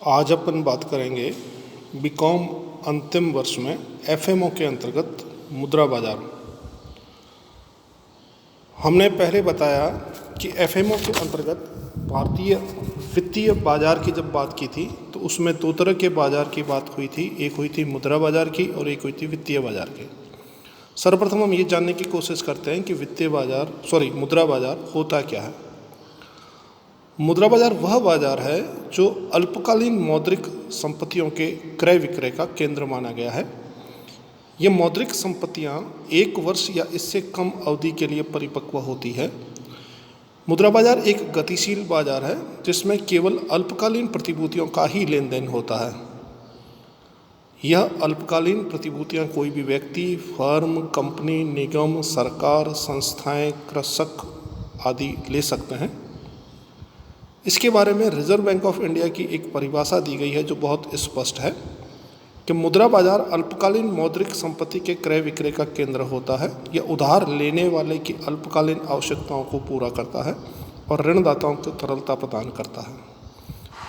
आज अपन बात करेंगे बीकॉम अंतिम वर्ष में एफएमओ के अंतर्गत मुद्रा बाजार। हमने पहले बताया कि एफएमओ के अंतर्गत भारतीय वित्तीय बाजार की जब बात की थी तो उसमें दो तरह के बाजार की बात हुई थी। एक हुई थी मुद्रा बाजार की और एक हुई थी वित्तीय बाजार की। सर्वप्रथम हम ये जानने की कोशिश करते हैं कि मुद्रा बाजार होता क्या है। मुद्रा बाजार वह बाजार है जो अल्पकालीन मौद्रिक संपत्तियों के क्रय विक्रय का केंद्र माना गया है। ये मौद्रिक संपत्तियां एक वर्ष या इससे कम अवधि के लिए परिपक्व होती है। मुद्रा बाजार एक गतिशील बाजार है जिसमें केवल अल्पकालीन प्रतिभूतियों का ही लेन देन होता है। यह अल्पकालीन प्रतिभूतियां कोई भी व्यक्ति, फर्म, कंपनी, निगम, सरकार, संस्थाएं, कृषक आदि ले सकते हैं। इसके बारे में रिजर्व बैंक ऑफ इंडिया की एक परिभाषा दी गई है जो बहुत स्पष्ट है कि मुद्रा बाजार अल्पकालीन मौद्रिक संपत्ति के क्रय विक्रय का केंद्र होता है। यह उधार लेने वाले की अल्पकालीन आवश्यकताओं को पूरा करता है और ऋणदाताओं को तरलता प्रदान करता है।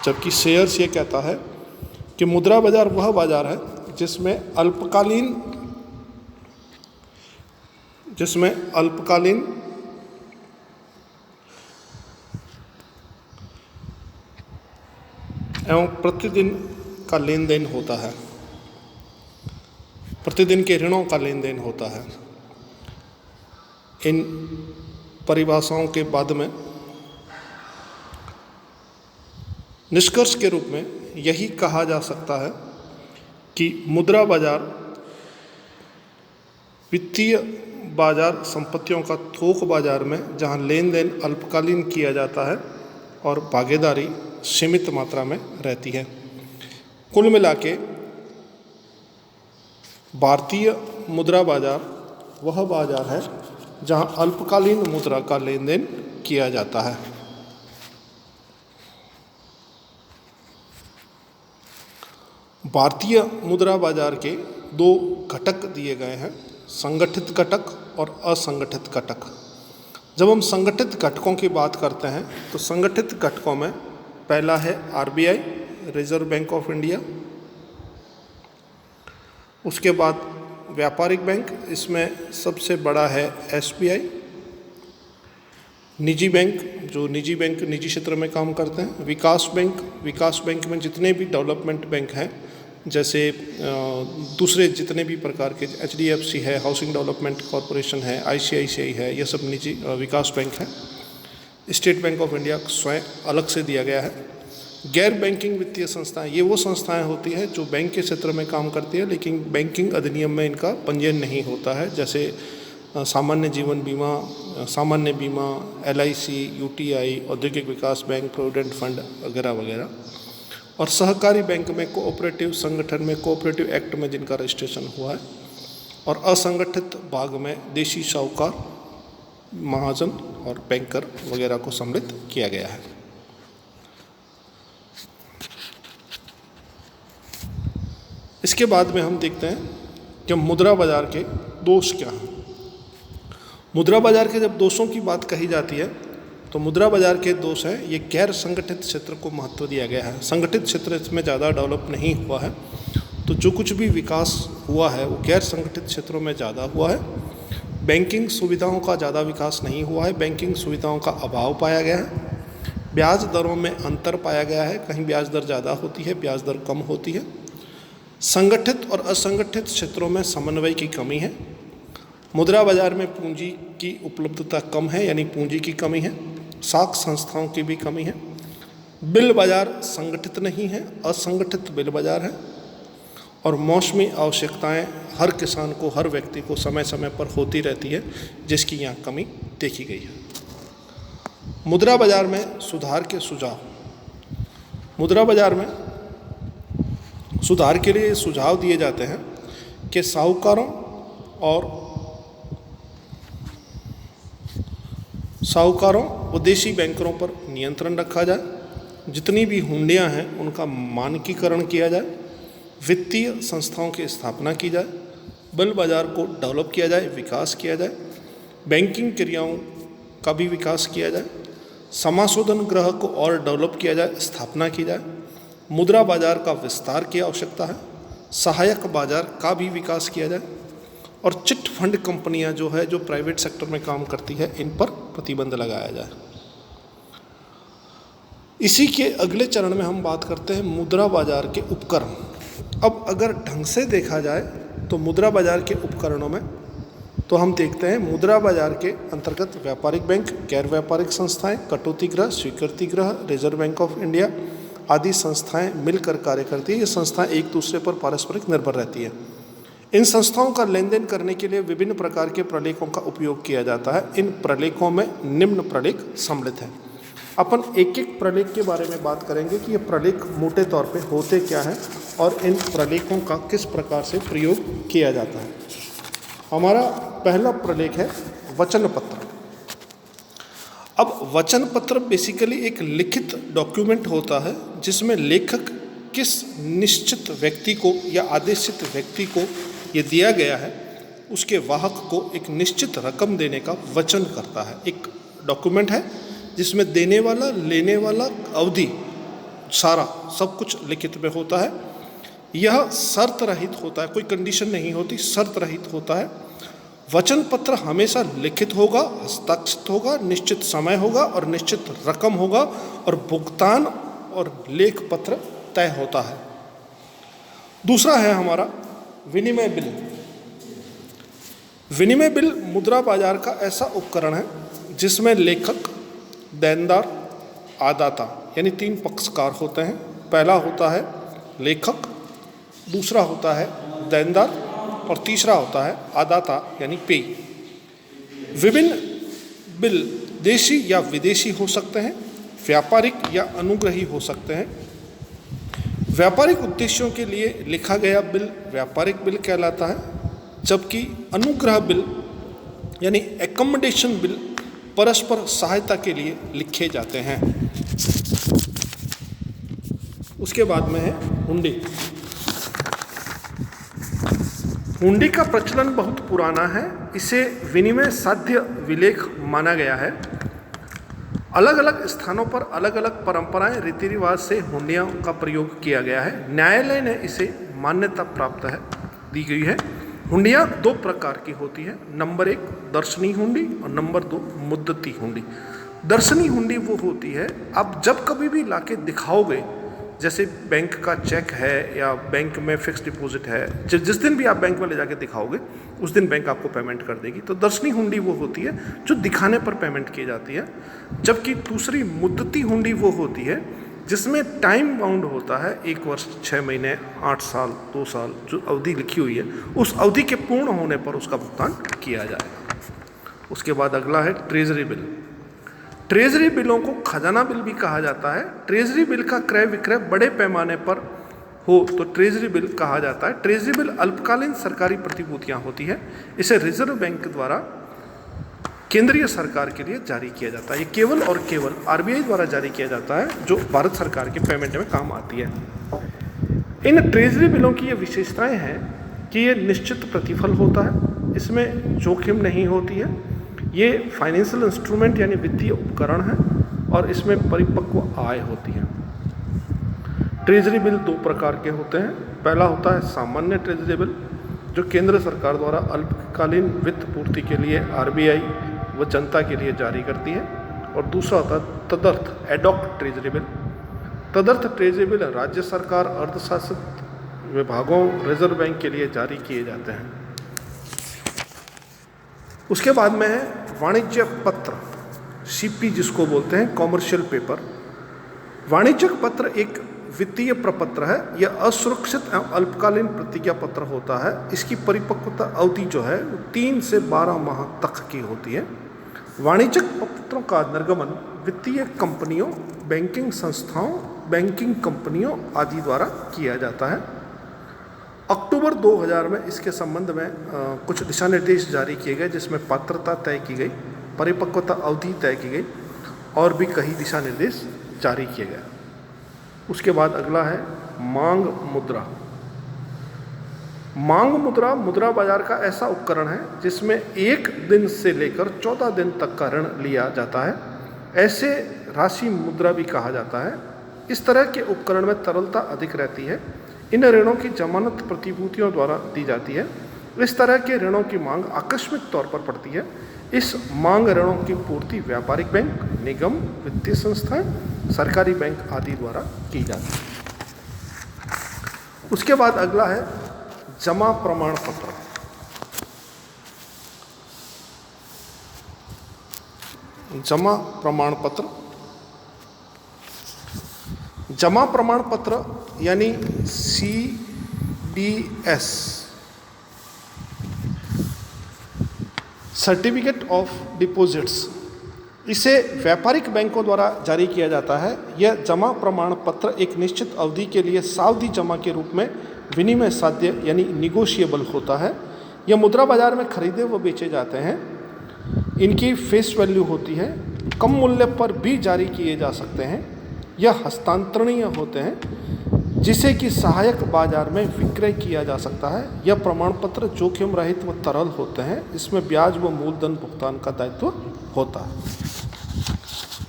जबकि शेयर्स ये कहता है कि मुद्रा बाजार वह बाजार है जिसमें अल्पकालीन एवं प्रतिदिन का लेन देन होता है, प्रतिदिन के ऋणों का लेन देन होता है। इन परिभाषाओं के बाद में निष्कर्ष के रूप में यही कहा जा सकता है कि मुद्रा बाजार वित्तीय बाजार संपत्तियों का थोक बाजार में जहां लेन देन अल्पकालीन किया जाता है और भागीदारी सीमित मात्रा में रहती है। कुल मिला के भारतीय मुद्रा बाजार वह बाजार है जहां अल्पकालीन मुद्रा का लेन देन किया जाता है। भारतीय मुद्रा बाजार के दो घटक दिए गए हैं, संगठित घटक और असंगठित घटक। जब हम संगठित घटकों की बात करते हैं तो संगठित घटकों में पहला है RBI, reserve bank of India. उसके बाद व्यापारिक बैंक, इसमें सबसे बड़ा है एसबीआई। निजी बैंक, जो निजी क्षेत्र में काम करते हैं, विकास बैंक में जितने भी डेवलपमेंट बैंक हैं, जैसे दूसरे जितने भी प्रकार के एचडीएफसी है, हाउसिंग डेवलपमेंट कॉरपोरेशन है, आईसीआईसीआई है, ये सब निजी विकास बैंक हैं। स्टेट बैंक ऑफ इंडिया स्वयं अलग से दिया गया है। गैर बैंकिंग वित्तीय संस्थाएं, ये वो संस्थाएं होती है जो बैंक के क्षेत्र में काम करती है लेकिन बैंकिंग अधिनियम में इनका पंजीयन नहीं होता है, जैसे सामान्य जीवन बीमा, सामान्य बीमा, एलआईसी, यूटीआई, औद्योगिक विकास बैंक, प्रोविडेंट फंड वगैरह वगैरह। और सहकारी बैंक में कोऑपरेटिव संगठन में कोऑपरेटिव एक्ट में जिनका रजिस्ट्रेशन हुआ है। और असंगठित भाग में देशी साहूकार, महाजन और बैंकर वगैरह को सम्मिलित किया गया है। इसके बाद में हम देखते हैं कि मुद्रा बाजार के दोष क्या हैं। मुद्रा बाजार के जब दोषों की बात कही जाती है तो मुद्रा बाजार के दोष हैं, ये गैर संगठित क्षेत्र को महत्व दिया गया है। संगठित क्षेत्र इसमें ज़्यादा डेवलप नहीं हुआ है, तो जो कुछ भी विकास हुआ है वो गैर संगठित क्षेत्रों में ज़्यादा हुआ है। बैंकिंग सुविधाओं का ज़्यादा विकास नहीं हुआ है, बैंकिंग सुविधाओं का अभाव पाया गया है। ब्याज दरों में अंतर पाया गया है, कहीं ब्याज दर ज़्यादा होती है, ब्याज दर कम होती है। संगठित और असंगठित क्षेत्रों में समन्वय की कमी है। मुद्रा बाजार में पूंजी की उपलब्धता कम है, यानी पूंजी की कमी है। साख संस्थाओं की भी कमी है। बिल बाजार संगठित नहीं है, असंगठित बिल बाजार है। और मौसमी आवश्यकताएं हर किसान को, हर व्यक्ति को समय समय पर होती रहती है, जिसकी यहाँ कमी देखी गई है। मुद्रा बाजार में सुधार के सुझाव। मुद्रा बाजार में सुधार के लिए सुझाव दिए जाते हैं कि साहूकारों व देशी बैंकरों पर नियंत्रण रखा जाए। जितनी भी हुंडियां हैं उनका मानकीकरण किया जाए। वित्तीय संस्थाओं की स्थापना की जाए। बिल बाजार को डेवलप किया जाए, विकास किया जाए। बैंकिंग क्रियाओं का भी विकास किया जाए। समाशोधन गृह को और डेवलप किया जाए, स्थापना की जाए। मुद्रा बाजार का विस्तार की आवश्यकता है, सहायक बाजार का भी विकास किया जाए और चिट फंड कंपनियां जो है जो प्राइवेट सेक्टर में काम करती है इन पर प्रतिबंध लगाया जाए। इसी के अगले चरण में हम बात करते हैं मुद्रा बाजार के उपकरण। अब अगर ढंग से देखा जाए तो मुद्रा बाजार के उपकरणों में तो हम देखते हैं मुद्रा बाजार के अंतर्गत व्यापारिक बैंक, गैर व्यापारिक संस्थाएं, कटौती गृह, स्वीकृति गृह, रिजर्व बैंक ऑफ इंडिया आदि संस्थाएं मिलकर कार्य करती है। ये संस्थाएं एक दूसरे पर पारस्परिक निर्भर रहती है। इन संस्थाओं का लेन देन करने के लिए विभिन्न प्रकार के प्रलेखों का उपयोग किया जाता है। इन प्रलेखों में निम्न प्रलेख सम्मिलित हैं। अपन एक एक प्रलेख के बारे में बात करेंगे कि ये प्रलेख मोटे तौर पे होते क्या हैं और इन प्रलेखों का किस प्रकार से प्रयोग किया जाता है। हमारा पहला प्रलेख है वचन पत्र। अब वचन पत्र बेसिकली एक लिखित डॉक्यूमेंट होता है जिसमें लेखक किस निश्चित व्यक्ति को या आदेशित व्यक्ति को ये दिया गया है उसके वाहक को एक निश्चित रकम देने का वचन करता है। एक डॉक्यूमेंट है जिसमें देने वाला, लेने वाला, अवधि सारा सब कुछ लिखित में होता है। यह शर्त रहित होता है, कोई कंडीशन नहीं होती, शर्त रहित होता है। वचन पत्र हमेशा लिखित होगा, हस्ताक्षरित होगा, निश्चित समय होगा और निश्चित रकम होगा और भुगतान और लेख पत्र तय होता है। दूसरा है हमारा विनिमय बिल। विनिमय बिल मुद्रा बाजार का ऐसा उपकरण है जिसमें लेखक, देनदार, आदाता यानी तीन पक्षकार होते हैं। पहला होता है लेखक, दूसरा होता है देनदार और तीसरा होता है आदाता यानी पेय। विभिन्न बिल देशी या विदेशी हो सकते हैं, व्यापारिक या अनुग्रही हो सकते हैं। व्यापारिक उद्देश्यों के लिए लिखा गया बिल व्यापारिक बिल कहलाता है, जबकि अनुग्रह बिल यानी एकोमोडेशन बिल परस्पर सहायता के लिए लिखे जाते हैं। उसके बाद में है हुंडी। हुंडी का प्रचलन बहुत पुराना है। इसे विनिमय साध्य विलेख माना गया है। अलग अलग स्थानों पर अलग अलग परंपराएं, रीति रिवाज से हुंडियों का प्रयोग किया गया है। न्यायालय ने इसे मान्यता प्राप्त है, दी गई है। हुंडियाँ दो प्रकार की होती है। नंबर 1 दर्शनी हुंडी और नंबर 2 मुद्दती हुंडी। दर्शनी हुंडी वो होती है आप जब कभी भी लाके दिखाओगे, जैसे बैंक का चेक है या बैंक में फिक्स डिपॉजिट है, जिस दिन भी आप बैंक में ले जाके दिखाओगे उस दिन बैंक आपको पेमेंट कर देगी। तो दर्शनी हुंडी वो होती है जो दिखाने पर पेमेंट की जाती है। जबकि दूसरी मुद्दती हुंडी वो होती है जिसमें टाइम बाउंड होता है, 1 वर्ष, 6 महीने, 8 साल, 2 साल, जो अवधि लिखी हुई है उस अवधि के पूर्ण होने पर उसका भुगतान किया जाएगा। उसके बाद अगला है ट्रेजरी बिल। ट्रेजरी बिलों को खजाना बिल भी कहा जाता है। ट्रेजरी बिल का क्रय विक्रय बड़े पैमाने पर हो तो ट्रेजरी बिल कहा जाता है। ट्रेजरी बिल अल्पकालीन सरकारी प्रतिभूतियाँ होती है। इसे रिजर्व बैंक द्वारा केंद्रीय सरकार के लिए जारी किया जाता है। ये केवल और केवल आरबीआई द्वारा जारी किया जाता है, जो भारत सरकार के पेमेंट में काम आती है। इन ट्रेजरी बिलों की ये विशेषताएं हैं कि ये निश्चित प्रतिफल होता है, इसमें जोखिम नहीं होती है, ये फाइनेंशियल इंस्ट्रूमेंट यानी वित्तीय उपकरण है और इसमें परिपक्व आय होती है। ट्रेजरी बिल 2 प्रकार के होते हैं। पहला होता है सामान्य ट्रेजरी बिल जो केंद्र सरकार द्वारा अल्पकालीन वित्त पूर्ति के लिए आरबीआई व जनता के लिए जारी करती है, और दूसरा होता है तदर्थ एडॉक ट्रेजरी बिल। तदर्थ ट्रेजरी बिल राज्य सरकार, अर्धशासित विभागों, रिजर्व बैंक के लिए जारी किए जाते हैं। उसके बाद में है वाणिज्यिक पत्र, सीपी जिसको बोलते हैं, कॉमर्शियल पेपर। वाणिज्यिक पत्र एक वित्तीय प्रपत्र है। यह असुरक्षित एवं अल्पकालीन प्रतिज्ञा पत्र होता है। इसकी परिपक्वता अवधि जो है 3 से 12 माह तक की होती है। वाणिज्यिक पत्रों का निर्गमन वित्तीय कंपनियों, बैंकिंग संस्थाओं, बैंकिंग कंपनियों आदि द्वारा किया जाता है। अक्टूबर 2000 में इसके संबंध में कुछ दिशा निर्देश जारी किए गए, जिसमें पात्रता तय की गई, परिपक्वता अवधि तय की गई और भी कई दिशा निर्देश जारी किए गए। उसके बाद अगला है मांग मुद्रा। मांग मुद्रा मुद्रा बाजार का ऐसा उपकरण है जिसमें 1 दिन से लेकर 14 दिन तक का ऋण लिया जाता है। ऐसे राशि मुद्रा भी कहा जाता है। इस तरह के उपकरण में तरलता अधिक रहती है। इन ऋणों की जमानत प्रतिभूतियों द्वारा दी जाती है। इस तरह के ऋणों की मांग आकस्मिक तौर पर पड़ती है। इस मांग ऋणों की पूर्ति व्यापारिक बैंक, निगम, वित्तीय संस्थाएं, सरकारी बैंक आदि द्वारा की जाती है। उसके बाद अगला है जमा प्रमाण पत्र। जमा प्रमाण पत्र, जमा प्रमाण पत्र यानी CDS, सर्टिफिकेट ऑफ डिपॉजिट्स, इसे व्यापारिक बैंकों द्वारा जारी किया जाता है। यह जमा प्रमाण पत्र एक निश्चित अवधि के लिए सावधि जमा के रूप में विनिमय साध्य यानी निगोशिएबल होता है। यह मुद्रा बाजार में खरीदे व बेचे जाते हैं। इनकी फेस वैल्यू होती है, कम मूल्य पर भी जारी किए जा सकते हैं। यह हस्तांतरणीय होते हैं, जिसे कि सहायक बाजार में विक्रय किया जा सकता है। यह प्रमाण पत्र जोखिम रहित व तरल होते हैं। इसमें ब्याज व मूलधन भुगतान का दायित्व होता है।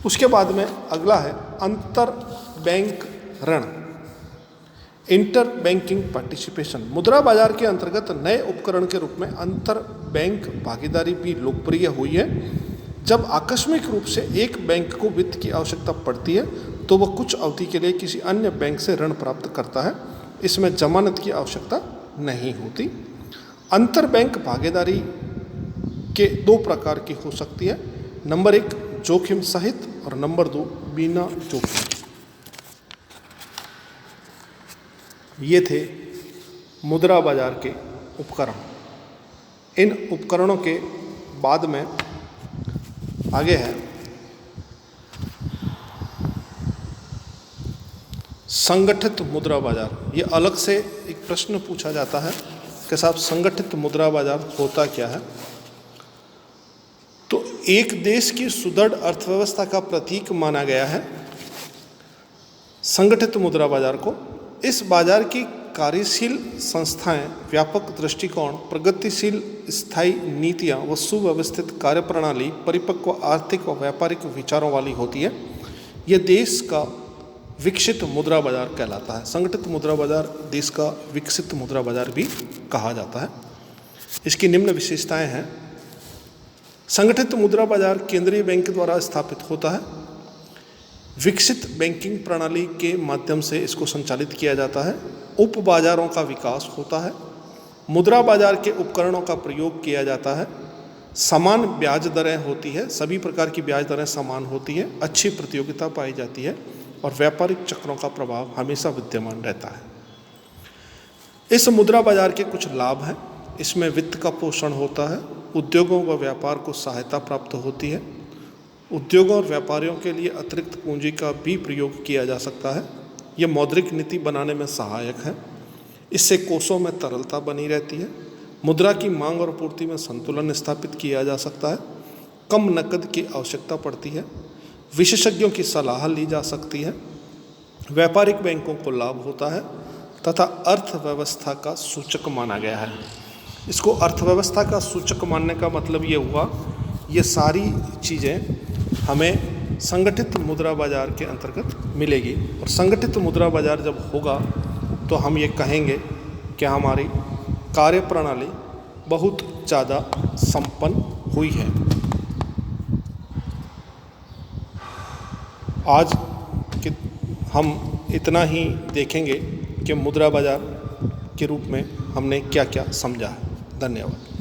उसके बाद में अगला है अंतर बैंक ऋण, इंटर बैंकिंग पार्टिसिपेशन। मुद्रा बाजार के अंतर्गत नए उपकरण के रूप में अंतर बैंक भागीदारी भी लोकप्रिय हुई है। जब आकस्मिक रूप से एक बैंक को वित्त की आवश्यकता पड़ती है तो वह कुछ अवधि के लिए किसी अन्य बैंक से ऋण प्राप्त करता है। इसमें जमानत की आवश्यकता नहीं होती। अंतर बैंक भागीदारी के दो प्रकार की हो सकती है। नंबर 1 जोखिम सहित और नंबर 2 बिना जोखिम। ये थे मुद्रा बाजार के उपकरण। इन उपकरणों के बाद में आगे है संगठित मुद्रा बाजार। ये अलग से एक प्रश्न पूछा जाता है कि साहब संगठित मुद्रा बाजार होता क्या है। तो एक देश की सुदृढ़ अर्थव्यवस्था का प्रतीक माना गया है संगठित मुद्रा बाजार को। इस बाजार की कार्यशील संस्थाएं, व्यापक दृष्टिकोण, प्रगतिशील स्थायी नीतियां व सुव्यवस्थित कार्यप्रणाली, परिपक्व आर्थिक व व्यापारिक विचारों वाली होती है। यह देश का विकसित मुद्रा बाजार कहलाता है। संगठित मुद्रा बाजार देश का विकसित मुद्रा बाजार भी कहा जाता है। इसकी निम्न विशेषताएं हैं। संगठित मुद्रा बाजार केंद्रीय बैंक द्वारा स्थापित होता है। विकसित बैंकिंग प्रणाली के माध्यम से इसको संचालित किया जाता है। उप बाजारों का विकास होता है। मुद्रा बाजार के उपकरणों का प्रयोग किया जाता है। समान ब्याज दरें होती है, सभी प्रकार की ब्याज दरें समान होती है। अच्छी प्रतियोगिता पाई जाती है और व्यापारिक चक्रों का प्रभाव हमेशा विद्यमान रहता है। इस मुद्रा बाजार के कुछ लाभ हैं। इसमें वित्त का पोषण होता है। उद्योगों व व्यापार को सहायता प्राप्त होती है। उद्योगों और व्यापारियों के लिए अतिरिक्त पूंजी का भी प्रयोग किया जा सकता है। यह मौद्रिक नीति बनाने में सहायक है। इससे कोषों में तरलता बनी रहती है। मुद्रा की मांग और पूर्ति में संतुलन स्थापित किया जा सकता है। कम नकद की आवश्यकता पड़ती है। विशेषज्ञों की सलाह ली जा सकती है। व्यापारिक बैंकों को लाभ होता है तथा अर्थव्यवस्था का सूचक माना गया है। इसको अर्थव्यवस्था का सूचक मानने का मतलब ये हुआ, ये सारी चीज़ें हमें संगठित मुद्रा बाजार के अंतर्गत मिलेगी। और संगठित मुद्रा बाजार जब होगा तो हम ये कहेंगे कि हमारी कार्यप्रणाली बहुत ज़्यादा संपन्न हुई है। आज कि हम इतना ही देखेंगे कि मुद्रा बाजार के रूप में हमने क्या क्या समझा है। धन्यवाद।